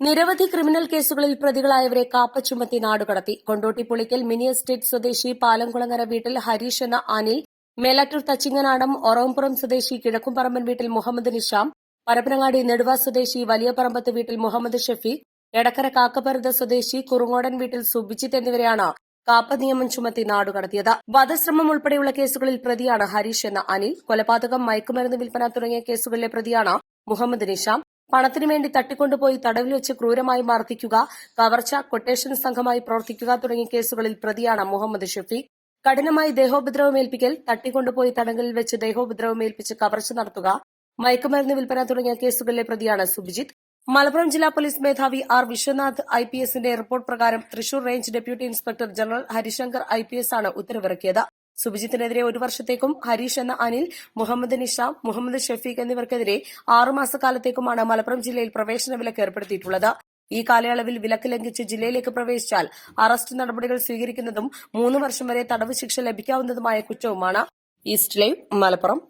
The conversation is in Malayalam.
നിരവധി ക്രിമിനൽ കേസുകളിൽ പ്രതികളായവരെ കാപ്പ ചുമത്തി നാടുകടത്തി. കൊണ്ടോട്ടി പുളിക്കൽ മിനി എസ്റ്റേറ്റ് സ്വദേശി പാലംകുളങ്ങര വീട്ടിൽ ഹരീഷ് എന്ന അനിൽ, മേലാറ്റൂർ തച്ചിങ്ങനാടം ഒറവംപുറം സ്വദേശി കിഴക്കുംപറമ്പൻ വീട്ടിൽ മുഹമ്മദ് നിഷാം, പരപ്പനങ്ങാടി നെടുവ സ്വദേശി വലിയ പറമ്പത്ത് വീട്ടിൽ മുഹമ്മദ് ഷഫീഖ്, എടക്കര കാക്കപ്പരുത സ്വദേശി കുറുങ്ങോടൻ വീട്ടിൽ സുബിജിത്ത് എന്നിവരെയാണ് കാപ്പ നിയമം ചുമത്തി നാടുകടത്തിയത്. വധശ്രമം ഉൾപ്പെടെയുള്ള കേസുകളിൽ പ്രതിയാണ് ഹരീഷ് എന്ന അനിൽ. കൊലപാതകം, മയക്കുമരുന്ന് വിൽപ്പന തുടങ്ങിയ കേസുകളിലെ പ്രതിയാണ് മുഹമ്മദ് നിഷാം. പണത്തിനുവേണ്ടി തട്ടിക്കൊണ്ടുപോയി തടവിൽ വെച്ച് ക്രൂരമായി മർദ്ദിക്കുക, കവർച്ച, കൊട്ടേഷൻ സംഘമായി പ്രവർത്തിക്കുക തുടങ്ങിയ കേസുകളിൽ പ്രതിയാണ് മുഹമ്മദ് ഷഫീഖ്. കഠിനമായി ദേഹോപദ്രവമേൽപ്പിക്കൽ, തട്ടിക്കൊണ്ടുപോയി തടങ്കലിൽ വെച്ച് ദേഹോപദ്രവമേൽപ്പിച്ച് കവർച്ച നടത്തുക, മയക്കുമരുന്ന് വിൽപ്പന തുടങ്ങിയ കേസുകളിലെ പ്രതിയാണ് സുബിജിത്ത്. മലപ്പുറം ജില്ലാ പോലീസ് മേധാവി ആർ വിശ്വനാഥ് IPSന്റെ റിപ്പോർട്ട് പ്രകാരം Thrissur range deputy inspector general Harishankar IPS ആണ് ഉത്തരവിറക്കിയത്. സുബിജിത്തിനെതിരെ 1 വർഷത്തേക്കും ഹരീഷ് എന്ന അനിൽ, മുഹമ്മദ് നിഷാം, മുഹമ്മദ് ഷഫീഖ് എന്നിവർക്കെതിരെ 6 മാസക്കാലത്തേക്കുമാണ് മലപ്പുറം ജില്ലയിൽ പ്രവേശന വിലക്ക് ഏർപ്പെടുത്തിയിട്ടുള്ളത്. ഈ കാലയളവിൽ വിലക്ക് ലംഘിച്ച് ജില്ലയിലേക്ക് പ്രവേശിച്ചാൽ അറസ്റ്റ് നടപടികൾ സ്വീകരിക്കുന്നതും 3 വർഷം വരെ തടവ് ശിക്ഷ ലഭിക്കാവുന്നതുമായ കുറ്റവുമാണ്. East Live, Malappuram.